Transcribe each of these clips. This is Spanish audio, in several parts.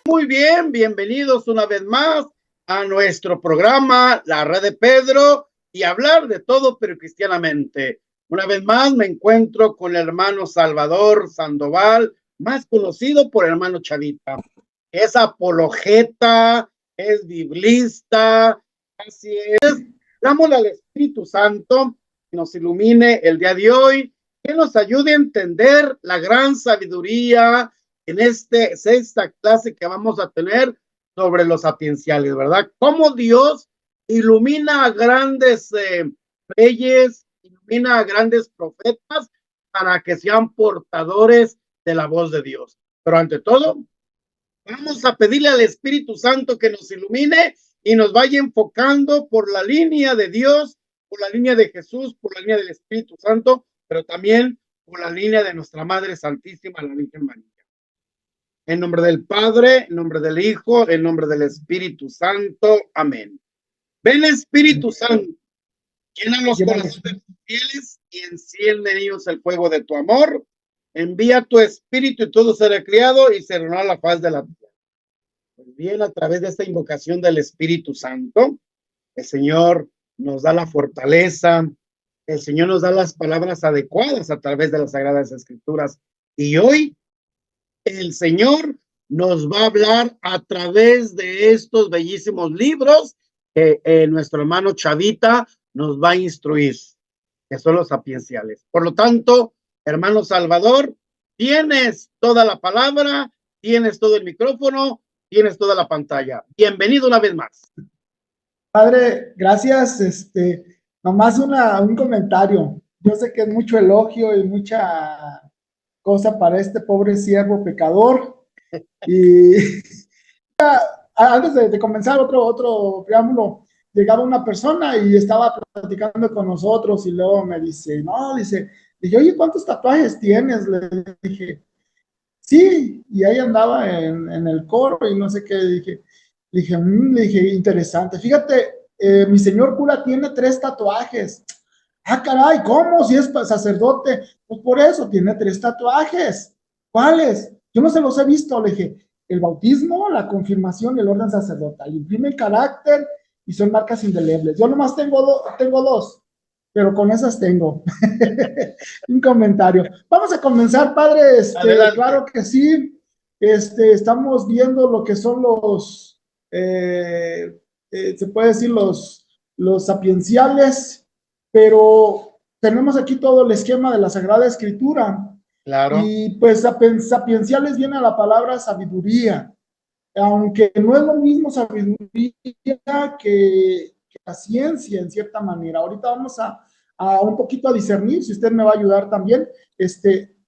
Muy bien, bienvenidos una vez más a nuestro programa, La Red de Pedro, y hablar de todo, pero cristianamente. Una vez más me encuentro con el hermano Salvador Sandoval, más conocido por el hermano Chavita. Es apologeta, es biblista, así es. Damos al Espíritu Santo que nos ilumine el día de hoy, que nos ayude a entender la gran sabiduría en esta clase que vamos a tener sobre los sapienciales, ¿verdad? Cómo Dios ilumina a grandes reyes, ilumina a grandes profetas para que sean portadores de la voz de Dios. Pero ante todo, vamos a pedirle al Espíritu Santo que nos ilumine y nos vaya enfocando por la línea de Dios, por la línea de Jesús, por la línea del Espíritu Santo, pero también por la línea de nuestra Madre Santísima, la Virgen María. En nombre del Padre, en nombre del Hijo, en nombre del Espíritu Santo. Amén. Ven, Espíritu Santo, llena los corazones de tus fieles y enciende en ellos el fuego de tu amor. Envía tu Espíritu y todo será creado y se reunirá la faz de la tierra. Pues bien, a través de esta invocación del Espíritu Santo, el Señor nos da la fortaleza, el Señor nos da las palabras adecuadas a través de las Sagradas Escrituras. Y hoy el Señor nos va a hablar a través de estos bellísimos libros que nuestro hermano Chavita nos va a instruir, que son los sapienciales. Por lo tanto, hermano Salvador, tienes toda la palabra, tienes todo el micrófono, tienes toda la pantalla. Bienvenido una vez más. Padre, gracias. Nomás un comentario. Yo sé que es mucho elogio y mucha cosa para este pobre siervo pecador. Y antes de comenzar otro preámbulo, llegaba una persona y estaba platicando con nosotros y luego me dice, dije, oye, ¿cuántos tatuajes tienes? Le dije, sí, y ahí andaba en el coro y no sé qué, le dije, interesante. Fíjate, mi señor cura tiene 3 tatuajes. Ah, caray, ¿cómo? Si es sacerdote. Pues por eso, tiene 3 tatuajes. ¿Cuáles? Yo no se los he visto. Le dije, el bautismo, la confirmación y el orden sacerdotal. Imprime el carácter y son marcas indelebles. Yo nomás tengo 2, pero con esas tengo. Un comentario. Vamos a comenzar, padre. Claro que sí. Estamos viendo lo que son los, se puede decir los sapienciales, pero tenemos aquí todo el esquema de la Sagrada Escritura. Claro. Y pues sapienciales viene a la palabra sabiduría, aunque no es lo mismo sabiduría que la ciencia en cierta manera. Ahorita vamos a un poquito a discernir, si usted me va a ayudar también.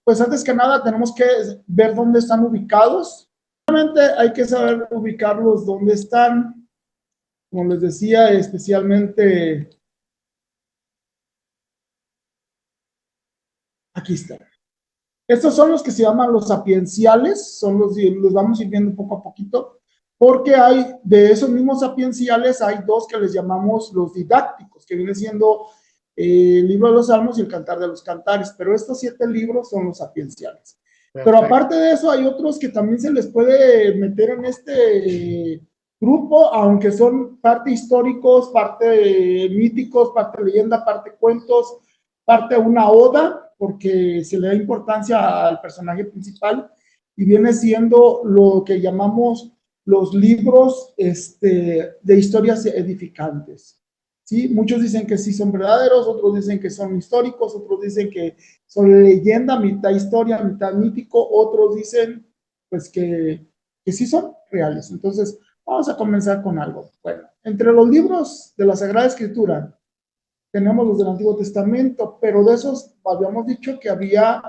Pues antes que nada tenemos que ver dónde están ubicados. Realmente hay que saber ubicarlos dónde están. Como les decía, especialmente aquí está. Estos son los que se llaman los sapienciales, los vamos a ir viendo poco a poquito, porque hay de esos mismos sapienciales, hay 2 que les llamamos los didácticos, que viene siendo el libro de los Salmos y el Cantar de los Cantares, pero estos 7 libros son los sapienciales. Perfecto. Pero aparte de eso, hay otros que también se les puede meter en este grupo, aunque son parte históricos, parte míticos, parte leyenda, parte cuentos, parte una oda, porque se le da importancia al personaje principal, y viene siendo lo que llamamos los libros de historias edificantes. ¿Sí? Muchos dicen que sí son verdaderos, otros dicen que son históricos, otros dicen que son leyenda, mitad historia, mitad mítico, otros dicen pues que sí son reales. Entonces, vamos a comenzar con algo. Bueno, entre los libros de la Sagrada Escritura, tenemos los del Antiguo Testamento, pero de esos habíamos dicho que había,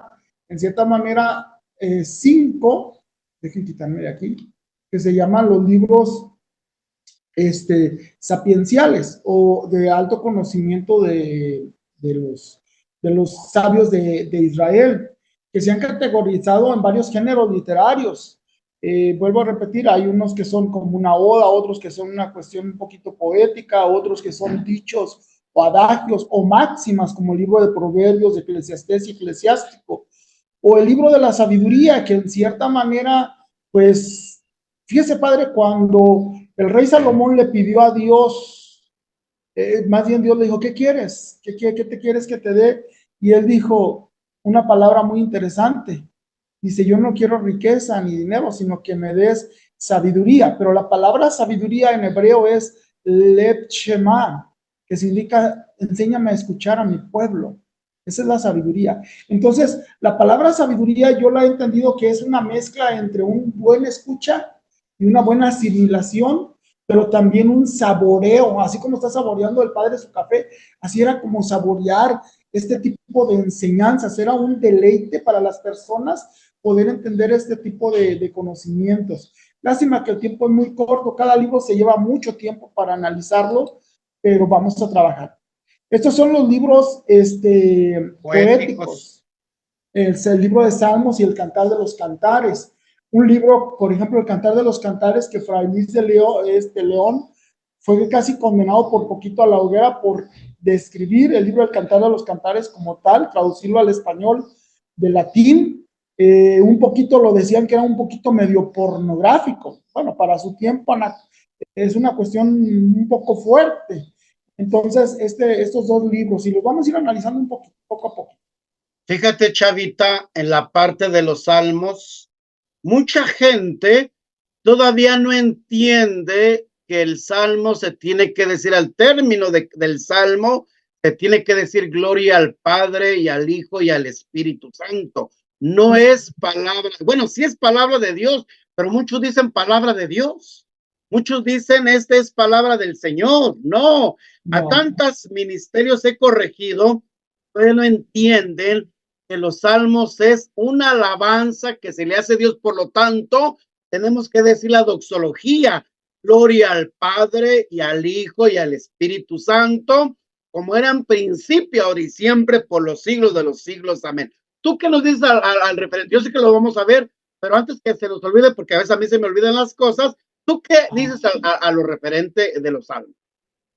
en cierta manera, 5, dejen quitarme de aquí, que se llaman los libros sapienciales o de alto conocimiento de los sabios de Israel, que se han categorizado en varios géneros literarios. Vuelvo a repetir, hay unos que son como una oda, otros que son una cuestión un poquito poética, otros que son dichos o adagios o máximas, como el libro de Proverbios, de Eclesiastés y Eclesiástico, o el libro de la sabiduría, que en cierta manera, pues, Fíjese, padre, cuando el rey Salomón le pidió a Dios, más bien Dios le dijo, ¿qué quieres? ¿Qué te quieres que te dé? Y él dijo una palabra muy interesante. Dice, yo no quiero riqueza ni dinero, sino que me des sabiduría. Pero la palabra sabiduría en hebreo es lev shema, que significa, enséñame a escuchar a mi pueblo. Esa es la sabiduría. Entonces, la palabra sabiduría yo la he entendido que es una mezcla entre un buen escucha y una buena asimilación, pero también un saboreo, así como está saboreando el padre su café, así era como saborear este tipo de enseñanzas, era un deleite para las personas poder entender este tipo de conocimientos. Lástima que el tiempo es muy corto, cada libro se lleva mucho tiempo para analizarlo, pero vamos a trabajar. Estos son los libros Poéticos. poéticos, es el libro de Salmos y el Cantar de los Cantares. Un libro, por ejemplo, el Cantar de los Cantares, que Fray Luis de León fue casi condenado por poquito a la hoguera por describir el libro del Cantar de los Cantares como tal, traducirlo al español de latín. Un poquito lo decían que era un poquito medio pornográfico. Bueno, para su tiempo es una cuestión un poco fuerte. Entonces, estos dos libros, y los vamos a ir analizando un poco, poco a poco. Fíjate, Chavita, en la parte de los salmos, mucha gente todavía no entiende que el salmo se tiene que decir al término del salmo, se tiene que decir gloria al Padre y al Hijo y al Espíritu Santo. No es palabra, bueno, sí es palabra de Dios, pero muchos dicen palabra de Dios. Muchos dicen, esta es palabra del Señor. No, a tantos ministerios he corregido, pero no entienden que los salmos es una alabanza que se le hace a Dios, por lo tanto, tenemos que decir la doxología, gloria al Padre y al Hijo y al Espíritu Santo, como era en principio, ahora y siempre, por los siglos de los siglos. Amén. ¿Tú qué nos dices al referente? Yo sé que lo vamos a ver, pero antes que se nos olvide, porque a veces a mí se me olvidan las cosas, ¿tú qué dices a lo referente de los salmos?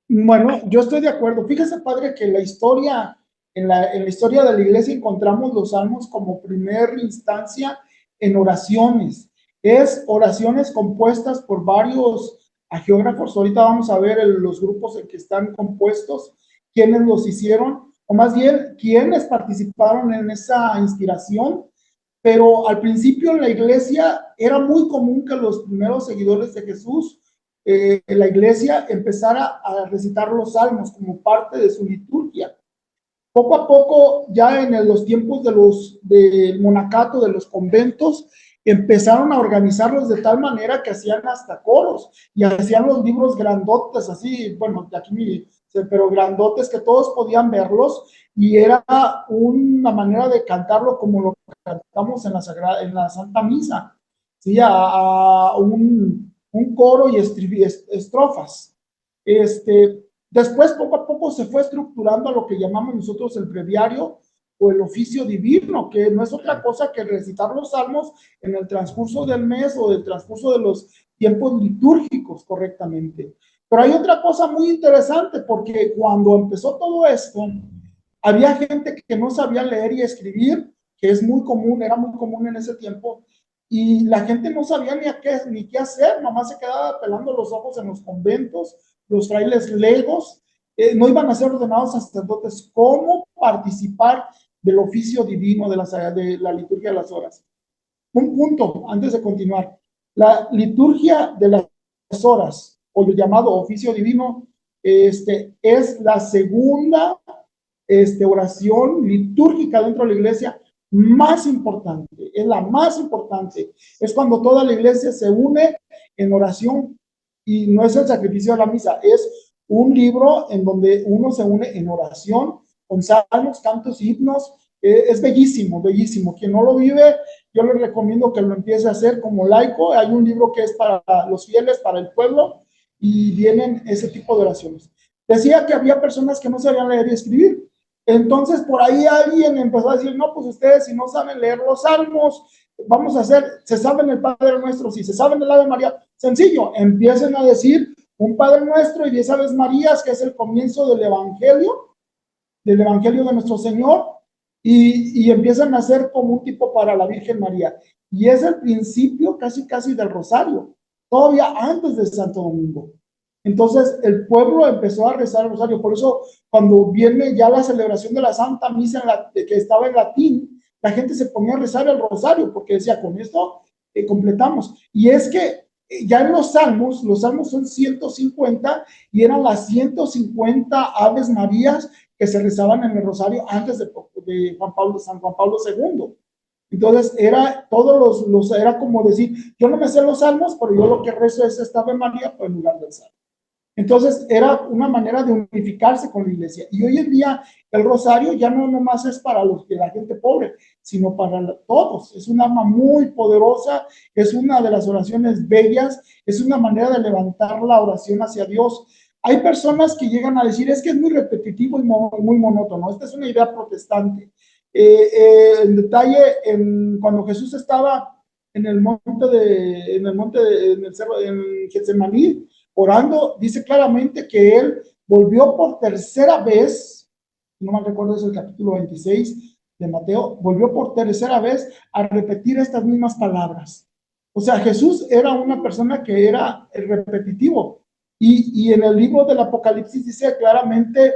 Bueno, yo estoy de acuerdo. Fíjese, padre, que la historia, en la historia de la iglesia encontramos los salmos como primera instancia en oraciones. Es oraciones compuestas por varios geógrafos. Ahorita vamos a ver los grupos en que están compuestos, quiénes los hicieron, o más bien, quiénes participaron en esa inspiración. Pero al principio en la iglesia era muy común que los primeros seguidores de Jesús, la iglesia empezara a recitar los salmos como parte de su liturgia. Poco a poco, ya en los tiempos del monacato, de los conventos, empezaron a organizarlos de tal manera que hacían hasta coros y hacían los libros grandotes, así, bueno, de aquí, pero grandotes que todos podían verlos, y era una manera de cantarlo como lo cantamos en la Santa Misa, ¿sí? A un coro y estrofas. Después, poco a poco, se fue estructurando a lo que llamamos nosotros el breviario o el oficio divino, que no es otra cosa que recitar los salmos en el transcurso del mes o del transcurso de los tiempos litúrgicos correctamente. Pero hay otra cosa muy interesante, porque cuando empezó todo esto, había gente que no sabía leer y escribir, que es muy común, era muy común en ese tiempo, y la gente no sabía ni qué hacer, nomás se quedaba pelando los ojos en los conventos, los frailes legos, no iban a ser ordenados sacerdotes. ¿Cómo participar del oficio divino de la liturgia de las horas? Un punto antes de continuar. La liturgia de las horas, o el llamado oficio divino, es la segunda oración litúrgica dentro de la iglesia más importante, es la más importante. Es cuando toda la iglesia se une en oración, y no es el sacrificio de la misa, es un libro en donde uno se une en oración con salmos, cantos, himnos. Es bellísimo, bellísimo. Quien no lo vive, yo les recomiendo que lo empiece a hacer como laico. Hay un libro que es para los fieles, para el pueblo, y vienen ese tipo de oraciones. Decía que había personas que no sabían leer y escribir. Entonces, por ahí alguien empezó a decir, no, pues ustedes si no saben leer los salmos, vamos a hacer, se saben el Padre Nuestro, si se saben el Ave María, sencillo, empiecen a decir un Padre Nuestro y 10 Aves Marías, que es el comienzo del Evangelio de nuestro Señor, y empiezan a hacer como un tipo para la Virgen María. Y es el principio casi del rosario. todavía antes de Santo Domingo. Entonces el pueblo empezó a rezar el rosario. Por eso cuando viene ya la celebración de la Santa Misa que estaba en latín, la gente se ponía a rezar el rosario porque decía, con esto completamos. Y es que ya en los salmos son 150 y eran las 150 Aves Marías que se rezaban en el rosario antes de San Juan Pablo II. Entonces era era como decir, yo no me sé los salmos, pero yo lo que rezo es esta Ave María por en lugar del salmo. Entonces era una manera de unificarse con la iglesia. Y hoy en día el rosario ya no nomás es para la gente pobre, sino para todos. Es un arma muy poderosa, es una de las oraciones bellas, es una manera de levantar la oración hacia Dios. Hay personas que llegan a decir, es que es muy repetitivo y muy monótono. Esta es una idea protestante. En detalle, cuando Jesús estaba en el cerro, en Getsemaní, orando, dice claramente que él volvió por tercera vez, no me recuerdo, es el capítulo 26 de Mateo, volvió por tercera vez a repetir estas mismas palabras. O sea, Jesús era una persona que era repetitivo. Y en el libro del Apocalipsis dice claramente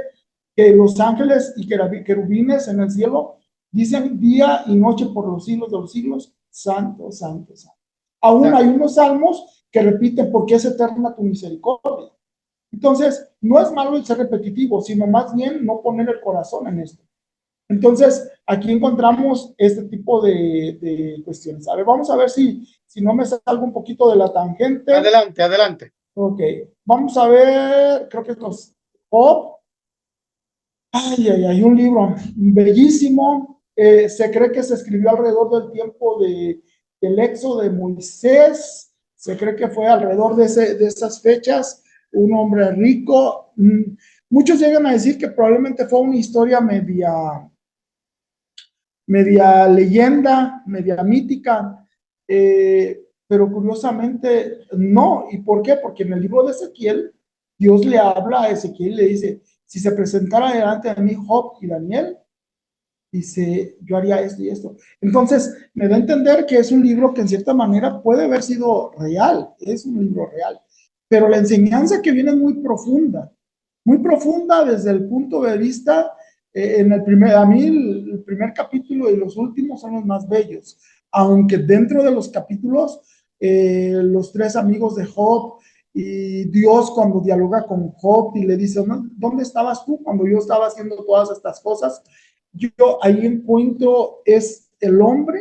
que los ángeles y querubines en el cielo dicen día y noche por los siglos de los siglos, santo, santo, santo. Aún hay unos salmos que repiten porque es eterna tu misericordia. Entonces, no es malo el ser repetitivo, sino más bien no poner el corazón en esto. Entonces, aquí encontramos este tipo de cuestiones. A ver, vamos a ver si no me salgo un poquito de la tangente. Adelante, adelante. Ok, vamos a ver, creo que es los Job. Hay un libro bellísimo. Se cree que se escribió alrededor del tiempo del éxodo de Moisés. Se cree que fue alrededor de esas fechas. Un hombre rico. Muchos llegan a decir que probablemente fue una historia media leyenda, media mítica, pero curiosamente no. ¿Y por qué? Porque en el libro de Ezequiel, Dios le habla a Ezequiel y le dice, si se presentara delante de mí Job y Daniel, dice, yo haría esto y esto. Entonces, me da a entender que es un libro que en cierta manera puede haber sido real, es un libro real, pero la enseñanza que viene es muy profunda desde el punto de vista, a mí el primer capítulo y los últimos son los más bellos, aunque dentro de los capítulos, los tres amigos de Job y Dios cuando dialoga con Job y le dice, ¿dónde estabas tú cuando yo estaba haciendo todas estas cosas? Yo ahí encuentro, es el hombre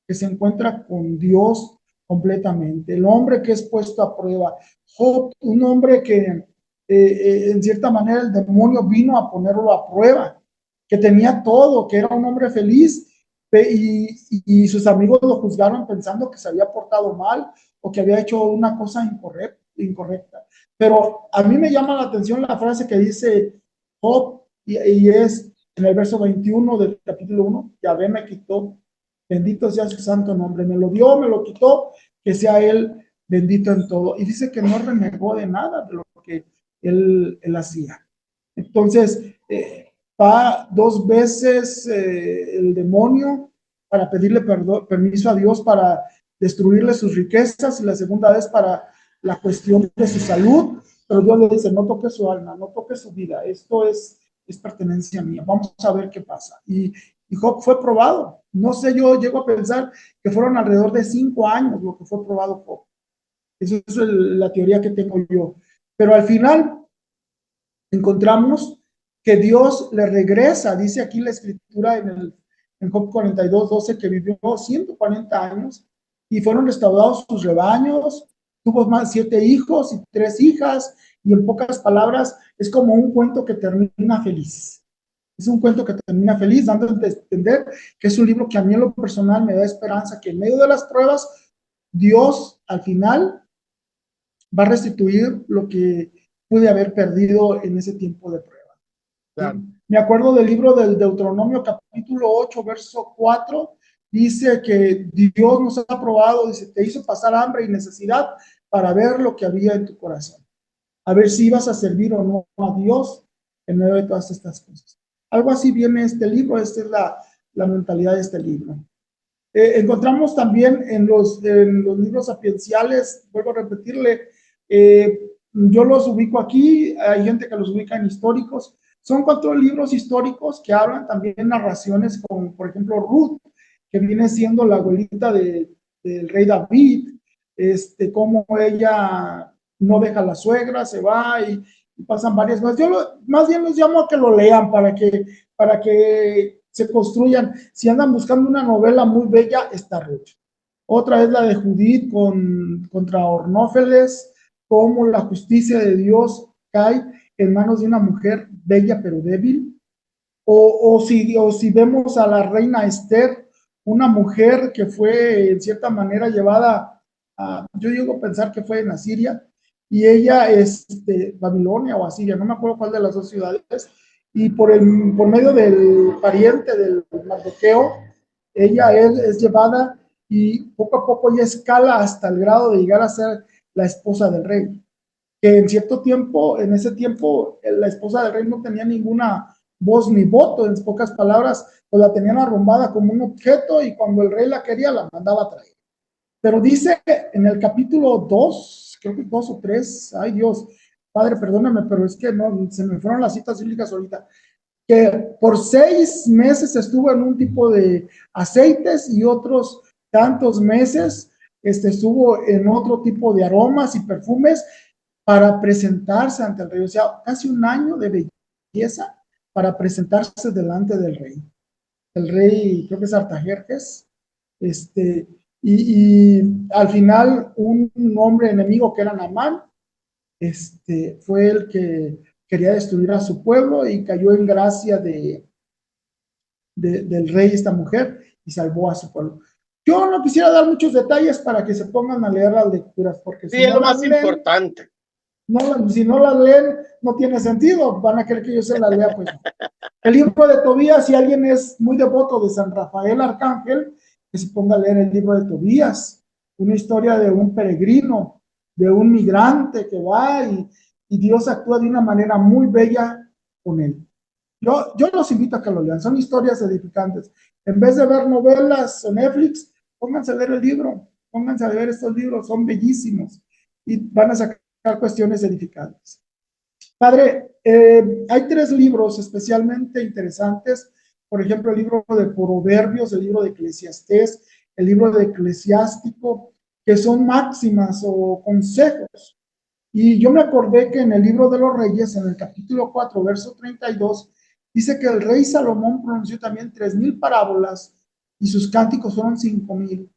que se encuentra con Dios completamente, el hombre que es puesto a prueba. Job, un hombre que en cierta manera el demonio vino a ponerlo a prueba, que tenía todo, que era un hombre feliz, y sus amigos lo juzgaron pensando que se había portado mal o que había hecho una cosa incorrecta. Pero a mí me llama la atención la frase que dice Job, y es en el verso 21 del capítulo 1, Yahvé me quitó, bendito sea su santo nombre, me lo dio, me lo quitó, que sea él bendito en todo. Y dice que no renegó de nada de lo que él hacía. Entonces, va dos veces el demonio para pedirle permiso a Dios para destruirle sus riquezas, y la segunda vez para la cuestión de su salud, pero Dios le dice, no toque su alma, no toque su vida, esto es pertenencia mía, vamos a ver qué pasa. Y Job fue probado, no sé, yo llego a pensar que fueron alrededor de 5 años lo que fue probado Job. Esa es la teoría que tengo yo. Pero al final encontramos que Dios le regresa, dice aquí la escritura en Job 42:12, que vivió 140 años y fueron restaurados sus rebaños, tuvo más 7 hijos y 3 hijas, y en pocas palabras es como un cuento que termina feliz. Es un cuento que termina feliz, dando a entender que es un libro que a mí en lo personal me da esperanza, que en medio de las pruebas, Dios al final va a restituir lo que pude haber perdido en ese tiempo de prueba. Claro. Me acuerdo del libro del Deuteronomio capítulo 8, verso 4, dice que Dios nos ha probado, dice, te hizo pasar hambre y necesidad para ver lo que había en tu corazón, a ver si ibas a servir o no a Dios en medio de todas estas cosas. Algo así viene este libro, esta es la mentalidad de este libro. Encontramos también en los libros sapienciales, vuelvo a repetirle, yo los ubico aquí, hay gente que los ubica en históricos. Son 4 libros históricos que hablan también narraciones como, por ejemplo, Ruth, que viene siendo la abuelita del rey David, cómo ella no deja a la suegra, se va y pasan varias cosas. Más bien los llamo a que lo lean para que se construyan. Si andan buscando una novela muy bella, está Ruth. Otra es la de Judith contra Ornófeles, cómo la justicia de Dios cae en manos de una mujer bella pero débil. O si vemos a la reina Esther, una mujer que fue en cierta manera llevada yo llego a pensar que fue en Asiria, y ella es Babilonia o Asiria, no me acuerdo cuál de las dos ciudades, y por medio del pariente del Mardoqueo, ella es llevada y poco a poco ella escala hasta el grado de llegar a ser la esposa del rey, que en ese tiempo, la esposa del rey no tenía ninguna voz ni voto, en pocas palabras, pues la tenían arrumbada como un objeto y cuando el rey la quería la mandaba a traer. Pero dice en el capítulo 2, creo que 2 o 3, ay Dios, Padre, perdóname, pero es que no, se me fueron las citas bíblicas ahorita, que por 6 meses estuvo en un tipo de aceites y otros tantos meses estuvo en otro tipo de aromas y perfumes para presentarse ante el rey. O sea, casi un año de belleza para presentarse delante del rey. El rey, creo que es Artajerjes, y al final un hombre enemigo que era Naamán, fue el que quería destruir a su pueblo y cayó en gracia del rey esta mujer y salvó a su pueblo. Yo no quisiera dar muchos detalles para que se pongan a leer las lecturas, porque Sí, si es no lo las más leen, importante. si no las leen, no tiene sentido, van a querer que yo se las lea, pues. El libro de Tobías, si alguien es muy devoto de San Rafael Arcángel, que se ponga a leer el libro de Tobías, una historia de un peregrino, de un migrante que va y Dios actúa de una manera muy bella con él. Yo los invito a que lo lean, son historias edificantes. En vez de ver novelas o Netflix, pónganse a leer el libro, pónganse a leer estos libros, son bellísimos y van a sacar cuestiones edificantes. Padre, hay 3 libros especialmente interesantes, por ejemplo, el libro de Proverbios, el libro de Eclesiastés, el libro de Eclesiástico, que son máximas o consejos. Y yo me acordé que en el libro de los Reyes, en el capítulo 4, verso 32, dice que el rey Salomón pronunció también 3,000 parábolas y sus cánticos fueron 5,000.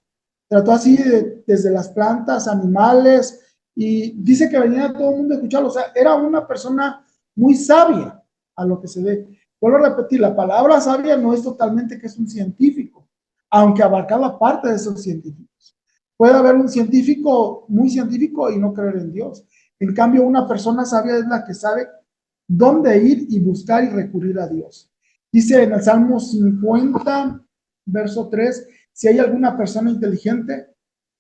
Trató así desde las plantas, animales, y dice que venía todo el mundo a escucharlo. O sea, era una persona muy sabia a lo que se ve. Vuelvo a repetir, la palabra sabia no es totalmente que es un científico, aunque abarcaba parte de esos científicos. Puede haber un científico muy científico y no creer en Dios. En cambio, una persona sabia es la que sabe dónde ir y buscar y recurrir a Dios. Dice en el Salmo 50, verso 3, si hay alguna persona inteligente,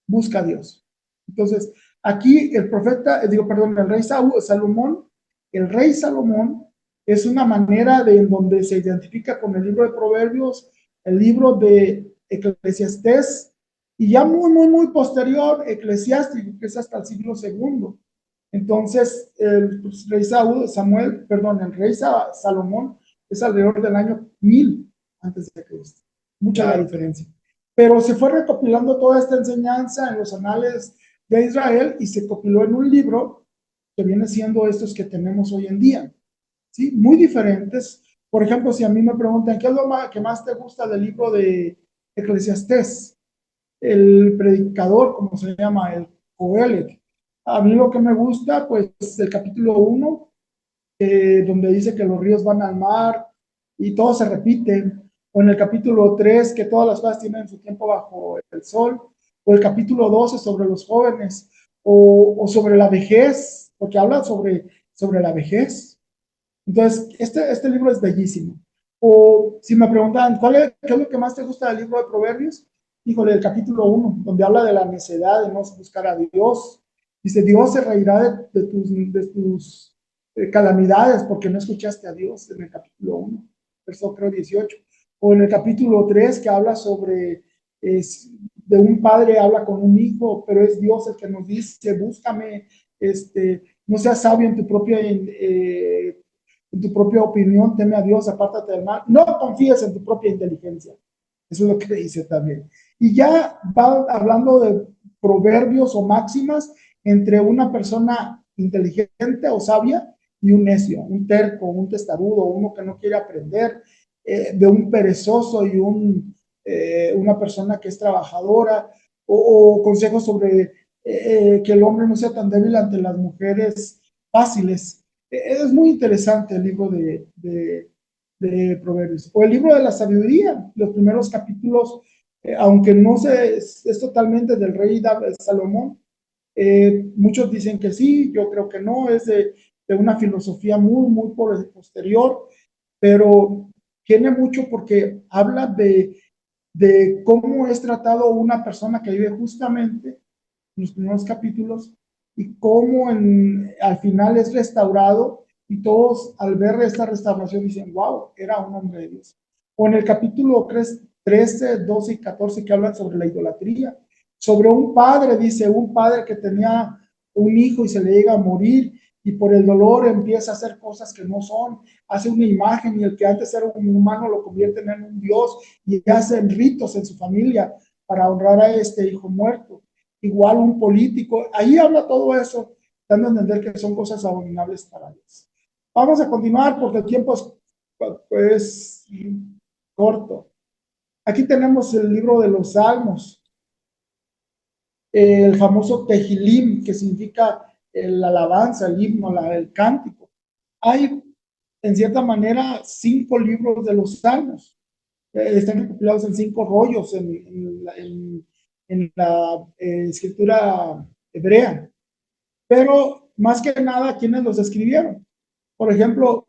busca a Dios. Entonces, aquí el el rey el rey Salomón es una manera en donde se identifica con el libro de Proverbios, el libro de Eclesiastés, y ya muy, muy, muy posterior, Eclesiástico, que es hasta el siglo segundo. Entonces, el rey el rey Salomón es alrededor del año 1000 antes de Cristo. Mucha la diferencia. Pero se fue recopilando toda esta enseñanza en los anales de Israel y se compiló en un libro que viene siendo estos que tenemos hoy en día, ¿sí? Muy diferentes. Por ejemplo, si a mí me preguntan, ¿qué es lo que más te gusta del libro de Eclesiastés? El predicador, como se llama, el Coelet. A mí lo que me gusta, pues, el capítulo 1, donde dice que los ríos van al mar y todo se repite, o en el capítulo 3, que todas las cosas tienen su tiempo bajo el sol, o el capítulo 12 sobre los jóvenes, o sobre la vejez, porque habla sobre la vejez. Entonces, este libro es bellísimo. O si me preguntan, ¿qué es lo que más te gusta del libro de Proverbios? Híjole, el capítulo 1, donde habla de la necedad, de no buscar a Dios. Dice, Dios se reirá de tus calamidades porque no escuchaste a Dios, en el capítulo 1, verso creo 18. O en el capítulo 3, que habla sobre es de un padre habla con un hijo, pero es Dios el que nos dice, búscame, no seas sabio en tu propia opinión, teme a Dios, apártate del mal, no confíes en tu propia inteligencia. Eso es lo que dice también. Y ya va hablando de proverbios o máximas entre una persona inteligente o sabia y un necio, un terco, un testarudo, uno que no quiere aprender, de un perezoso y una persona que es trabajadora, o consejos sobre que el hombre no sea tan débil ante las mujeres fáciles. Es muy interesante el libro de Proverbios. O el libro de la sabiduría, los primeros capítulos, aunque no es totalmente del rey Salomón, muchos dicen que sí, yo creo que no, es de una filosofía muy posterior, pero tiene mucho porque habla de cómo es tratado una persona que vive justamente en los primeros capítulos y cómo al final es restaurado y todos al ver esta restauración dicen, wow, era un hombre de Dios. O en el capítulo 13, 12 y 14 que hablan sobre la idolatría, sobre un padre, dice, un padre que tenía un hijo y se le llega a morir y por el dolor empieza a hacer cosas que no son, hace una imagen y el que antes era un humano lo convierte en un Dios y hacen ritos en su familia para honrar a este hijo muerto. Igual un político, ahí habla todo eso, dando a entender que son cosas abominables para Dios. Vamos a continuar porque el tiempo es pues, corto. Aquí tenemos el libro de los Salmos, el famoso Tehilim, que significa la alabanza, el himno, el cántico. Hay, en cierta manera, 5 libros de los Salmos. Están recopilados en 5 rollos en la escritura hebrea. Pero más que nada, ¿quiénes los escribieron? Por ejemplo,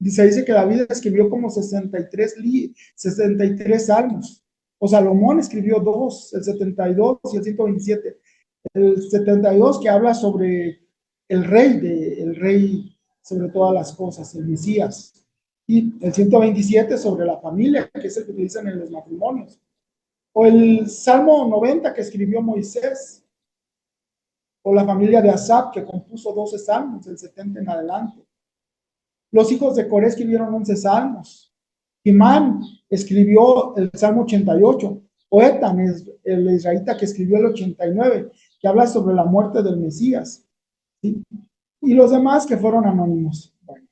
se dice que David escribió como 63 salmos. O Salomón escribió 2, el 72 y el 127. El 72 que habla sobre el rey sobre todas las cosas, el Mesías. Y el 127 sobre la familia, que es el que utilizan en los matrimonios. O el Salmo 90 que escribió Moisés. O la familia de Asaf que compuso 12 salmos, el 70 en adelante. Los hijos de Coré escribieron 11 salmos. Imán escribió el Salmo 88. O Etan, el israelita que escribió el 89, que habla sobre la muerte del Mesías. ¿Sí? Y los demás que fueron anónimos. Bueno,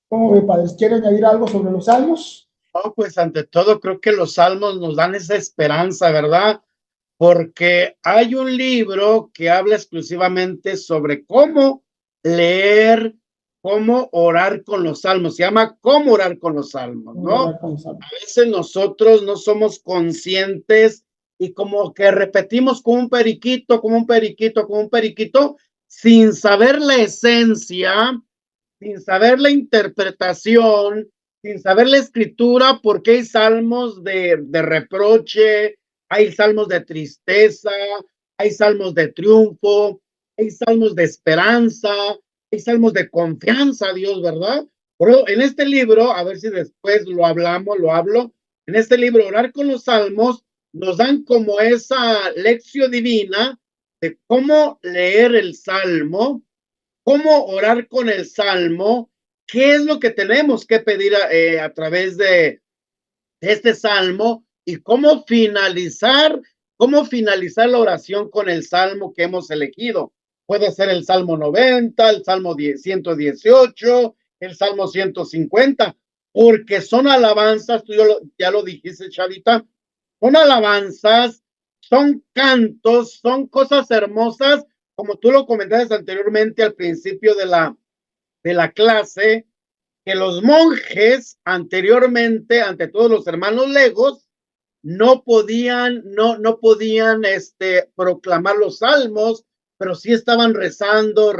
¿cómo ve, padres? ¿Quiere añadir algo sobre los salmos? No, pues ante todo creo que los salmos nos dan esa esperanza, ¿verdad? Porque hay un libro que habla exclusivamente sobre cómo leer, cómo orar con los salmos. Se llama Cómo orar con los salmos, ¿no? A veces nosotros no somos conscientes y como que repetimos como un periquito, como un periquito, como un periquito, sin saber la esencia, sin saber la interpretación, sin saber la escritura, porque hay salmos de reproche, hay salmos de tristeza, hay salmos de triunfo, hay salmos de esperanza, hay salmos de confianza a Dios, ¿verdad? Pero en este libro, a ver si después lo hablo, en este libro, Orar con los Salmos, nos dan como esa lección divina de cómo leer el salmo, cómo orar con el salmo, qué es lo que tenemos que pedir a través de este salmo y cómo finalizar la oración con el salmo que hemos elegido. Puede ser el Salmo 90, el Salmo 118, el Salmo 150, porque son alabanzas, tú ya lo dijiste, Chavita, son alabanzas, son cantos, son cosas hermosas, como tú lo comentaste anteriormente al principio de la clase, que los monjes anteriormente, ante todos los hermanos legos, no podían proclamar los salmos, pero sí estaban rezando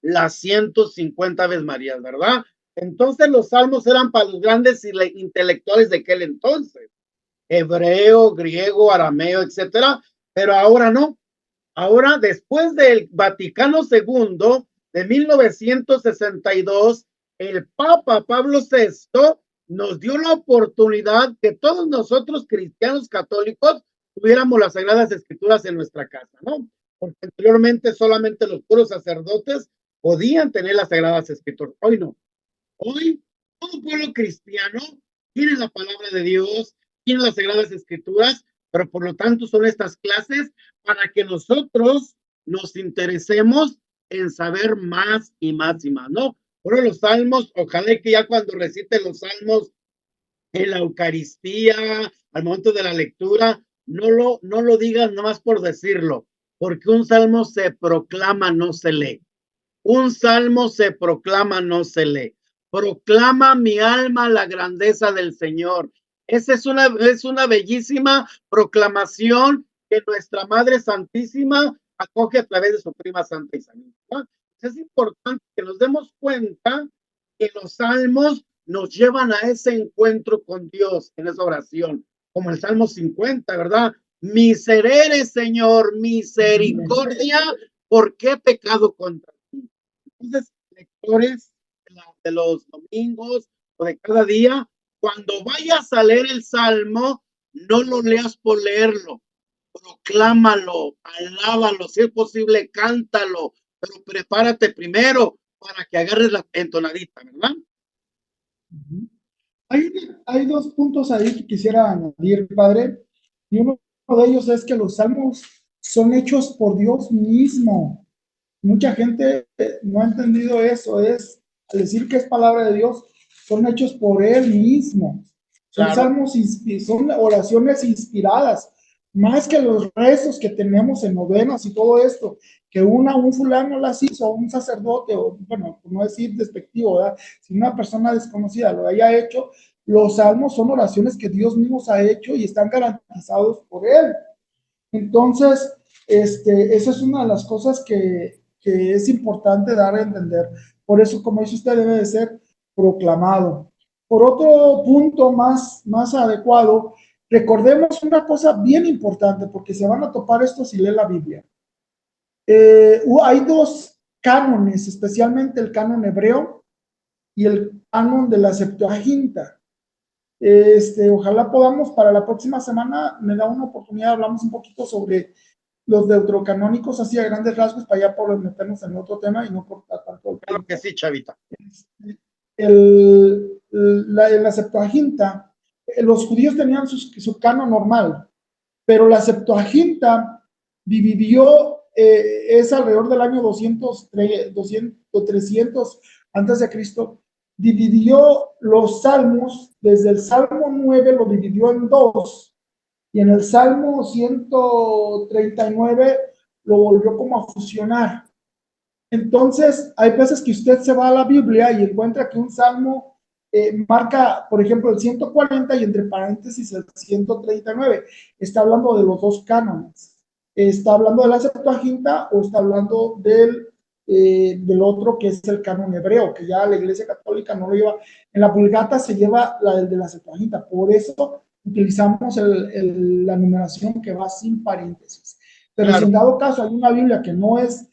las 150 Aves Marías, ¿verdad? Entonces los salmos eran para los grandes intelectuales de aquel entonces, hebreo, griego, arameo, etcétera, pero ahora no. Ahora, después del Vaticano II de 1962, el Papa Pablo VI nos dio la oportunidad que todos nosotros, cristianos católicos, tuviéramos las Sagradas Escrituras en nuestra casa, ¿no? Porque anteriormente solamente los puros sacerdotes podían tener las Sagradas Escrituras. Hoy no. Hoy todo pueblo cristiano tiene la palabra de Dios, tiene las Sagradas Escrituras, pero por lo tanto son estas clases para que nosotros nos interesemos en saber más y más y más, ¿no? Por los salmos, ojalá que ya cuando reciten los salmos en la Eucaristía, al momento de la lectura, no lo digan nomás por decirlo, porque un salmo se proclama, no se lee. Un salmo se proclama, no se lee. Proclama mi alma la grandeza del Señor. Esa es una bellísima proclamación que nuestra Madre Santísima acoge a través de su prima Santa Isabel. Es importante que nos demos cuenta que los salmos nos llevan a ese encuentro con Dios en esa oración, como el Salmo 50, ¿verdad? Miserere, Señor, misericordia, ¿por qué he pecado contra ti? Entonces, lectores de los domingos o de cada día, cuando vayas a leer el Salmo, no lo leas por leerlo, proclámalo, alábalo, si es posible, cántalo, pero prepárate primero para que agarres la entonadita, ¿verdad? Hay dos puntos ahí que quisiera añadir, padre, y uno de ellos es que los salmos son hechos por Dios mismo. Mucha gente no ha entendido eso, es al decir que es palabra de Dios, son hechos por Él mismo. Son Claro. salmos, son oraciones inspiradas, más que los rezos que tenemos en novenas y todo esto, que un fulano las hizo, un sacerdote, o bueno, por no decir despectivo, ¿verdad? Si una persona desconocida lo haya hecho, los salmos son oraciones que Dios mismo ha hecho y están garantizados por Él. Entonces, esa es una de las cosas que es importante dar a entender. Por eso, como dice usted, debe de ser proclamado. Por otro punto más adecuado, recordemos una cosa bien importante, porque se van a topar esto si leen la Biblia. Hay dos cánones, especialmente el canon hebreo y el canon de la Septuaginta. Ojalá podamos para la próxima semana, me da una oportunidad, hablamos un poquito sobre los deuterocanónicos, así a grandes rasgos, para ya poder meternos en otro tema y no cortar tanto el tiempo. Claro que sí, Chavita. La Septuaginta, los judíos tenían su canon normal, pero la Septuaginta dividió, es alrededor del año 200, 300 antes de Cristo, dividió los salmos, desde el Salmo 9 lo dividió en dos, y en el Salmo 139 lo volvió como a fusionar. Entonces, hay veces que usted se va a la Biblia y encuentra que un salmo marca, por ejemplo, el 140 y entre paréntesis el 139. Está hablando de los dos cánones. Está hablando de la Septuaginta o está hablando del otro que es el canon hebreo, que ya la Iglesia Católica no lo lleva. En la Vulgata se lleva la de la Septuaginta. Por eso utilizamos la numeración que va sin paréntesis. Pero claro, si en dado caso hay una Biblia que no es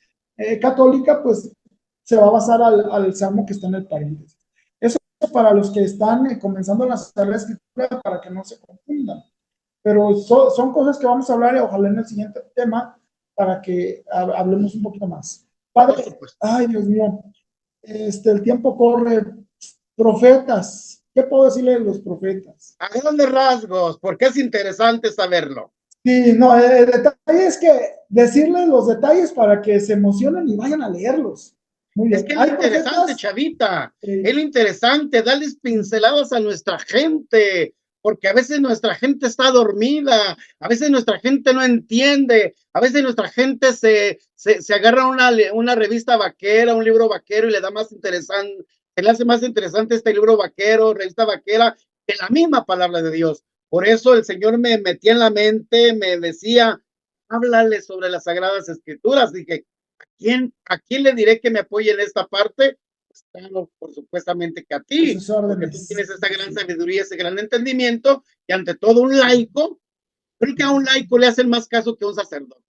católica, pues se va a basar al salmo que está en el paréntesis. Eso es para los que están comenzando la Sagrada Escritura, para que no se confundan. Pero son cosas que vamos a hablar, ojalá en el siguiente tema, para que hablemos un poquito más. Padre, ay Dios mío, el tiempo corre. Profetas, ¿qué puedo decirle de los profetas? A grandes rasgos, porque es interesante saberlo. Sí, no, el detalle es que decirles los detalles para que se emocionen y vayan a leerlos. Muy bien. Es que es interesante, profetas, Chavita, es lo interesante, darles pinceladas a nuestra gente, porque a veces nuestra gente está dormida, a veces nuestra gente no entiende, a veces nuestra gente se agarra una revista vaquera, un libro vaquero y le da más interesante, se le hace más interesante este libro vaquero, revista vaquera, que la misma palabra de Dios. Por eso el Señor me metía en la mente, me decía, háblale sobre las Sagradas Escrituras. Dije, ¿a quién le diré que me apoye en esta parte? Pues claro, por supuestamente que a ti, porque tú tienes esa gran sabiduría, ese gran entendimiento, y ante todo un laico, creo que a un laico le hacen más caso que a un sacerdote.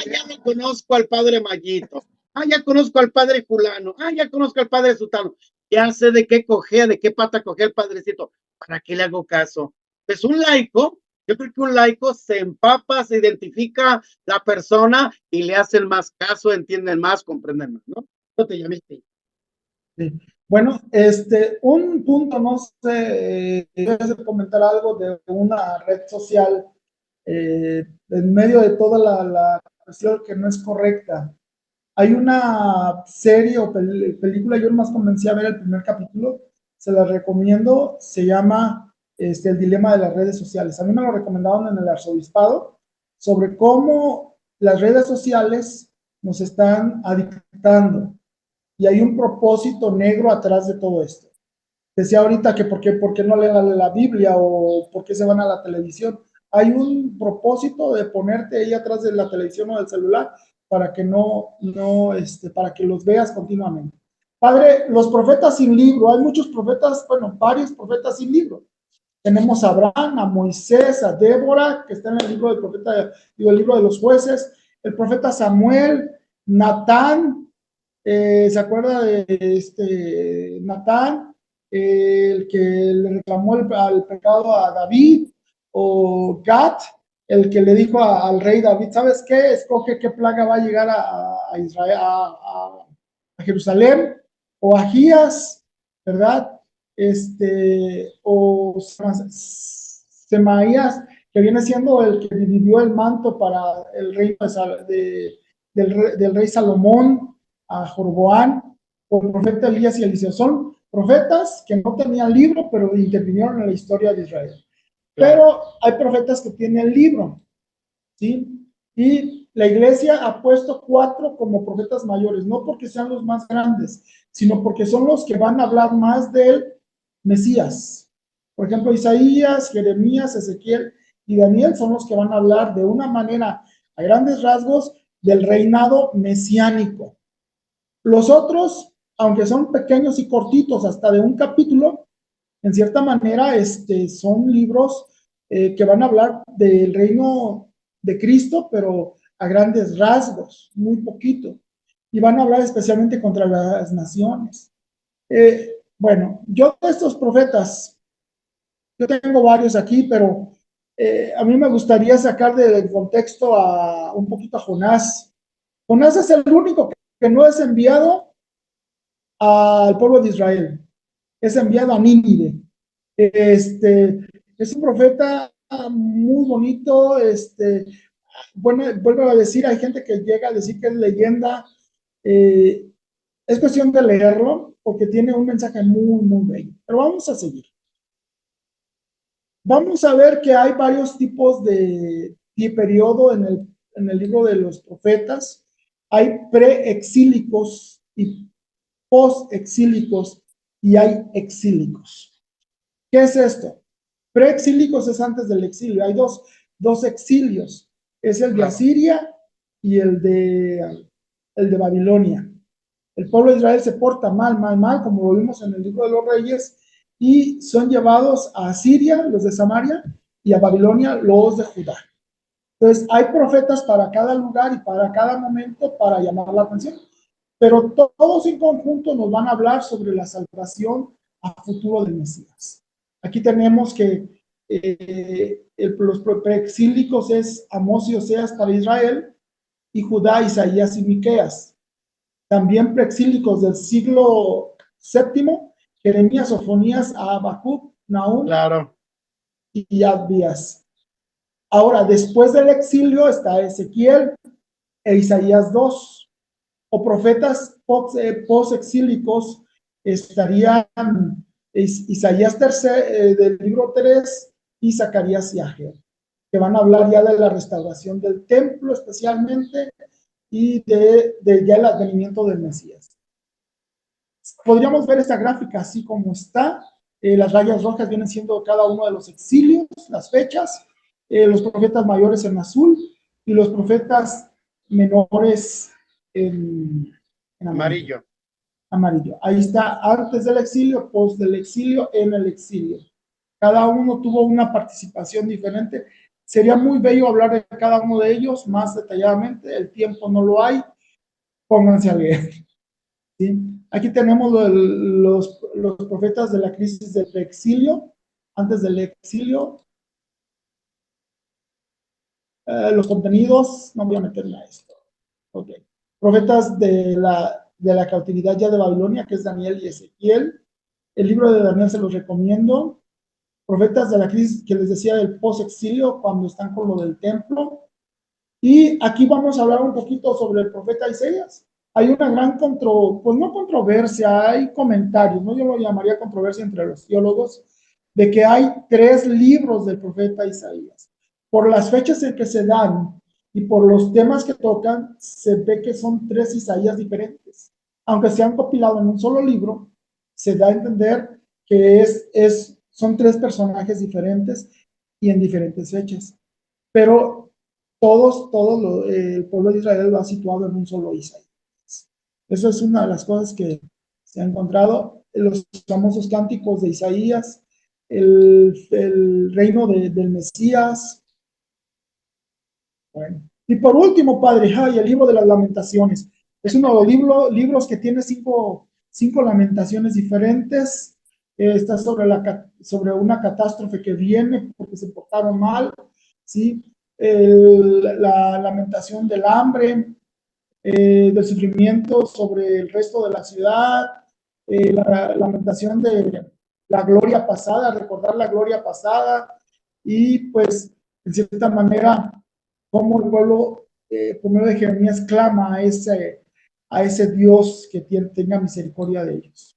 Ya no conozco al padre Mayito, ya conozco al padre fulano, ya conozco al padre Sutano. ya sé de qué cojea, de qué pata cojea el padrecito, ¿para qué le hago caso? Pues un laico, yo creo que un laico se empapa, se identifica la persona y le hacen más caso, entienden más, comprenden más, ¿no? No te llamaste. Sí. Bueno, un punto, no sé, debes de comentar algo de una red social en medio de toda la cuestión que no es correcta. Hay una serie o película, yo más comencé a ver el primer capítulo, se la recomiendo, se llama El dilema de las redes sociales. A mí me lo recomendaron en el arzobispado sobre cómo las redes sociales nos están adictando y hay un propósito negro atrás de todo esto. Decía ahorita que por qué no leen la Biblia o por qué se van a la televisión. Hay un propósito de ponerte ahí atrás de la televisión o del celular para que para que los veas continuamente. Padre, los profetas sin libro, hay muchos profetas, bueno, varios profetas sin libro. Tenemos a Abraham, a Moisés, a Débora, que está en el libro del profeta, digo, el libro de los jueces, el profeta Samuel, Natán, ¿se acuerda de Natán, el que le reclamó al pecado a David? O Gad, el que le dijo al rey David, ¿sabes qué? Escoge qué plaga va a llegar a Israel, a Jerusalén. O Agías, ¿verdad? O Semaías, que viene siendo el que dividió el manto para el reino del rey Salomón, a Jorboán, o el profeta Elías y Eliseo. Son profetas que no tenían libro, pero intervinieron en la historia de Israel. Pero hay profetas que tienen libro, ¿sí? Y la iglesia ha puesto 4 como profetas mayores, no porque sean los más grandes, sino porque son los que van a hablar más del Mesías. Por ejemplo, Isaías, Jeremías, Ezequiel y Daniel son los que van a hablar de una manera, a grandes rasgos, del reinado mesiánico. Los otros, aunque son pequeños y cortitos, hasta de un capítulo, en cierta manera, son libros que van a hablar del reino de Cristo, pero a grandes rasgos, muy poquito. Y van a hablar especialmente contra las naciones. Bueno, yo de estos profetas, yo tengo varios aquí, pero a mí me gustaría sacar del contexto un poquito a Jonás. Jonás es el único que no es enviado al pueblo de Israel, es enviado a Nínive. Es un profeta muy bonito, bueno, vuelvo a decir, hay gente que llega a decir que es leyenda, es cuestión de leerlo, porque tiene un mensaje muy, muy bello, pero vamos a seguir. Vamos a ver que hay varios tipos de periodo en el libro de los profetas. Hay preexílicos y postexílicos y hay exílicos. ¿Qué es esto? Preexílicos es antes del exilio. Hay dos exilios. Es el de Asiria y el de Babilonia. El pueblo de Israel se porta mal, como lo vimos en el libro de los Reyes, y son llevados a Asiria, los de Samaria, y a Babilonia, los de Judá. Entonces, hay profetas para cada lugar y para cada momento para llamar la atención, pero todos en conjunto nos van a hablar sobre la salvación a futuro del Mesías. Aquí tenemos que los preexílicos es Amós y Oseas para Israel, y Judá, Isaías y Miqueas. También preexílicos del siglo VII, Jeremías, Sofonías, Habacuc, Nahum y Abdías. Ahora, después del exilio está Ezequiel e Isaías 2, o profetas post-exílicos estarían Isaías 3, del libro 3 y Zacarías y Ageo, que van a hablar ya de la restauración del templo especialmente y de ya el advenimiento del Mesías. Podríamos ver esta gráfica así como está. Las rayas rojas vienen siendo cada uno de los exilios, las fechas, los profetas mayores en azul y los profetas menores en amarillo. Ahí está, antes del exilio, post del exilio, en el exilio. Cada uno tuvo una participación diferente. Sería muy bello hablar de cada uno de ellos más detalladamente. El tiempo no lo hay. Pónganse a leer. ¿sí? Aquí tenemos los profetas de la crisis del exilio, antes del exilio, los contenidos, no voy a meterle a esto. Ok. Profetas de la cautividad ya de Babilonia, que es Daniel y Ezequiel. El libro de Daniel se los recomiendo. Profetas de la crisis que les decía del post-exilio, cuando están con lo del templo. Y aquí vamos a hablar un poquito sobre el profeta Isaías. Hay una gran pues no controversia, hay comentarios, ¿no? Yo lo llamaría controversia entre los teólogos, de que hay 3 libros del profeta Isaías. Por las fechas en que se dan y por los temas que tocan, se ve que son 3 Isaías diferentes. Aunque se han compilado en un solo libro, se da a entender que son 3 personajes diferentes y en diferentes fechas. Pero el pueblo de Israel lo ha situado en un solo Isaías. Eso es una de las cosas que se ha encontrado. Los famosos cánticos de Isaías, el reino del Mesías. Bueno. Y por último, Padre, el libro de las lamentaciones. Es uno de los libros que tiene cinco lamentaciones diferentes. Está sobre una catástrofe que viene porque se portaron mal, ¿sí? La lamentación del hambre, del sufrimiento sobre el resto de la ciudad, la lamentación de la gloria pasada, recordar la gloria pasada, y pues, en cierta manera, cómo el pueblo, por medio de Jeremías, clama a ese Dios que tenga misericordia de ellos.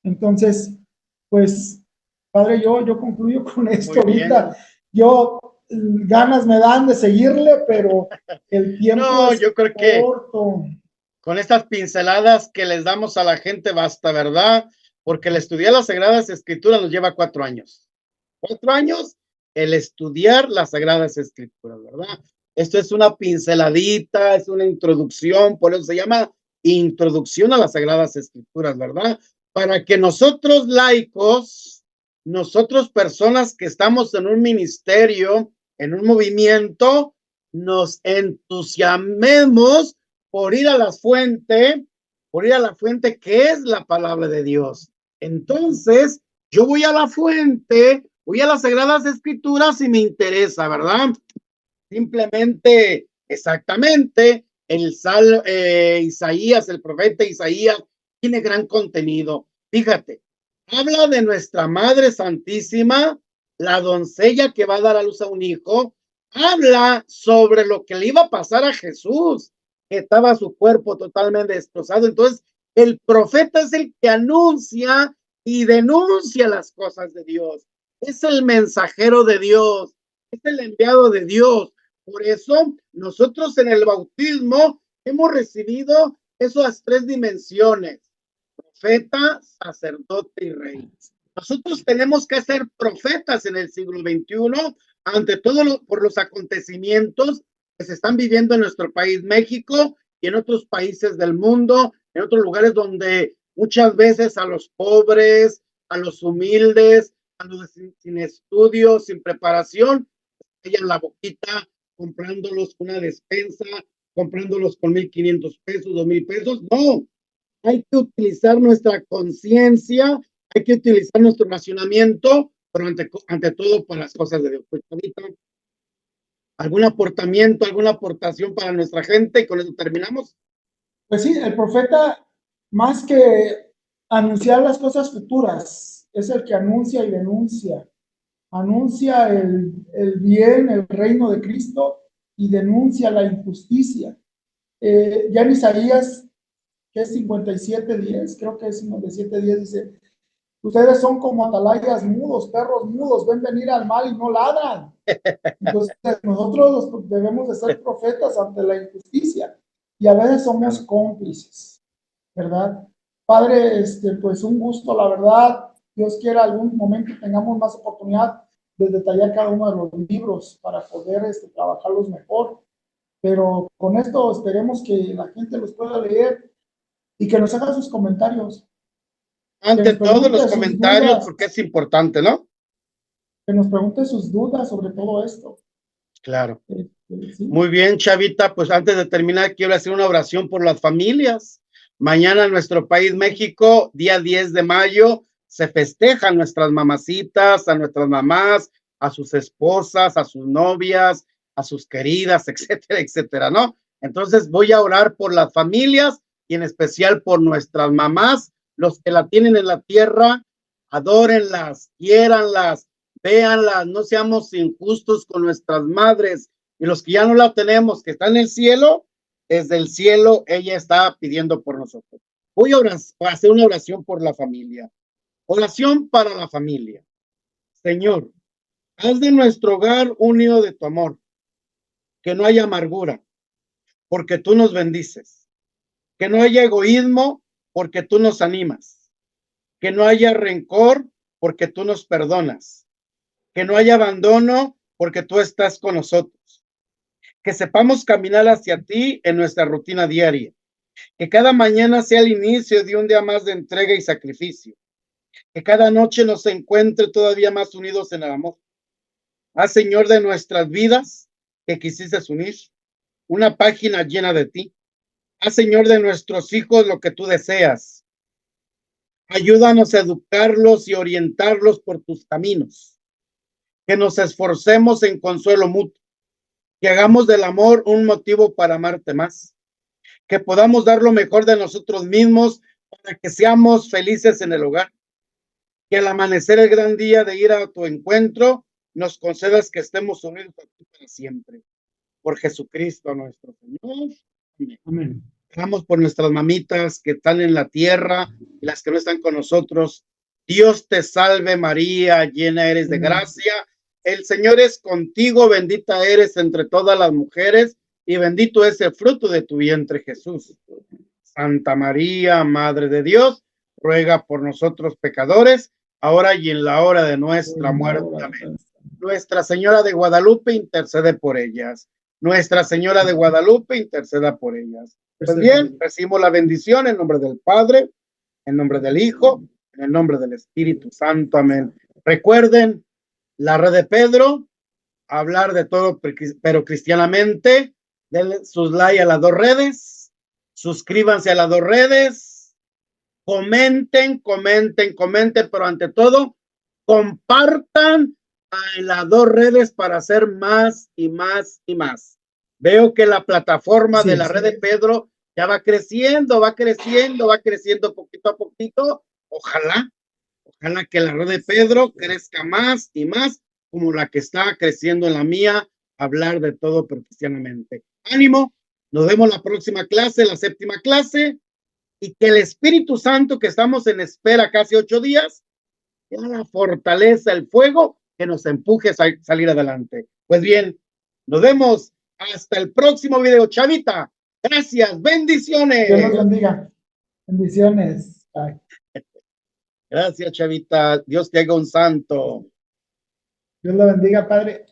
Entonces, pues, Padre, yo concluyo con esto ahorita. Yo ganas me dan de seguirle, pero el tiempo no, es yo creo corto. Que con estas pinceladas que les damos a la gente basta, ¿verdad? Porque el estudiar las Sagradas Escrituras nos lleva 4 años. 4 años el estudiar las Sagradas Escrituras, ¿verdad? Esto es una pinceladita, es una introducción, por eso se llama Introducción a las Sagradas Escrituras, ¿verdad? Para que nosotros laicos, nosotros personas que estamos en un ministerio, en un movimiento, nos entusiasmemos por ir a la fuente que es la palabra de Dios. Entonces, yo voy a la fuente, voy a las Sagradas Escrituras y me interesa, ¿verdad? Simplemente, exactamente, Isaías, el profeta Isaías, tiene gran contenido. Fíjate, habla de nuestra Madre Santísima, la doncella que va a dar a luz a un hijo, habla sobre lo que le iba a pasar a Jesús, que estaba su cuerpo totalmente destrozado. Entonces, el profeta es el que anuncia y denuncia las cosas de Dios. Es el mensajero de Dios, es el enviado de Dios. Por eso, nosotros en el bautismo hemos recibido esas 3 dimensiones: profeta, sacerdote y rey. Nosotros tenemos que ser profetas en el siglo XXI, ante todo por los acontecimientos que se están viviendo en nuestro país, México, y en otros países del mundo, en otros lugares donde muchas veces a los pobres, a los humildes, a los sin estudios, sin preparación, en la boquita, comprándolos con una despensa, comprándolos con 1,500 pesos, 2,000 pesos. No, hay que utilizar nuestra conciencia, hay que utilizar nuestro racionamiento, pero ante todo para las cosas de Dios. Pues ahorita, algún aportamiento, alguna aportación para nuestra gente, y con eso terminamos. Pues sí, el profeta, más que anunciar las cosas futuras, es el que anuncia y denuncia. Anuncia el bien, el reino de Cristo, y denuncia la injusticia. Ya en Isaías, que es 57:10, creo que es 57:10, dice: ustedes son como atalayas mudos, perros mudos, ven venir al mal y no ladran. Entonces, nosotros debemos de ser profetas ante la injusticia, y a veces somos cómplices, ¿verdad? Padre, pues un gusto, la verdad. Dios quiera algún momento tengamos más oportunidad de detallar cada uno de los libros para poder trabajarlos mejor. Pero con esto esperemos que la gente los pueda leer y que nos haga sus comentarios. Ante todos los comentarios, porque es importante, ¿no? Que nos pregunte sus dudas sobre todo esto. Claro. ¿Sí? Muy bien, Chavita, pues antes de terminar quiero hacer una oración por las familias, Mañana en nuestro país, México, día 10 de mayo, se festejan nuestras mamacitas, a nuestras mamás, a sus esposas, a sus novias, a sus queridas, etcétera, etcétera, ¿no? Entonces voy a orar por las familias y en especial por nuestras mamás, los que la tienen en la tierra, adórenlas, quiéranlas, véanlas, no seamos injustos con nuestras madres, y los que ya no la tenemos, que están en el cielo, desde el cielo ella está pidiendo por nosotros. Voy a hacer una oración por la familia. Oración para la familia. Señor, haz de nuestro hogar un nido de tu amor, que no haya amargura, porque tú nos bendices, que no haya egoísmo, porque tú nos animas, que no haya rencor, porque tú nos perdonas, que no haya abandono, porque tú estás con nosotros, que sepamos caminar hacia ti en nuestra rutina diaria, que cada mañana sea el inicio de un día más de entrega y sacrificio, que cada noche nos encuentre todavía más unidos en el amor. Haz, Señor, de nuestras vidas que quisiste unir, una página llena de ti. Haz, Señor, de nuestros hijos lo que tú deseas. Ayúdanos a educarlos y orientarlos por tus caminos. Que nos esforcemos en consuelo mutuo. Que hagamos del amor un motivo para amarte más. Que podamos dar lo mejor de nosotros mismos para que seamos felices en el hogar. Que al amanecer el gran día de ir a tu encuentro, nos concedas que estemos unidos a ti para siempre. Por Jesucristo nuestro Señor. Amén. Amén. Oramos por nuestras mamitas que están en la tierra y las que no están con nosotros. Dios te salve María, llena eres de gracia. El Señor es contigo, bendita eres entre todas las mujeres y bendito es el fruto de tu vientre, Jesús. Santa María, Madre de Dios, ruega por nosotros pecadores, ahora y en la hora de nuestra muerte. Amén. Nuestra Señora de Guadalupe intercede por ellas. Nuestra Señora de Guadalupe interceda por ellas. Pues bien, recibimos la bendición en nombre del Padre, en nombre del Hijo, en el nombre del Espíritu Santo. Amén. Recuerden, la red de Pedro, hablar de todo, pero cristianamente. Denle sus like a las dos redes, suscríbanse a las dos redes, comenten, pero ante todo, compartan en las dos redes para hacer más y más y más. Veo que la plataforma de la red de Pedro ya va creciendo poquito a poquito. Ojalá que la red de Pedro crezca más y más, como la que está creciendo en la mía, hablar de todo pero cristianamente. Ánimo, nos vemos la próxima clase, la 7ª clase, y que el Espíritu Santo, que estamos en espera casi 8 días, sea la fortaleza, el fuego que nos empuje a salir adelante. Pues bien, nos vemos hasta el próximo video, Chavita. Gracias, bendiciones. Dios los bendiga. Bendiciones. Bye. Gracias, Chavita. Dios te haga un santo. Dios lo bendiga, Padre.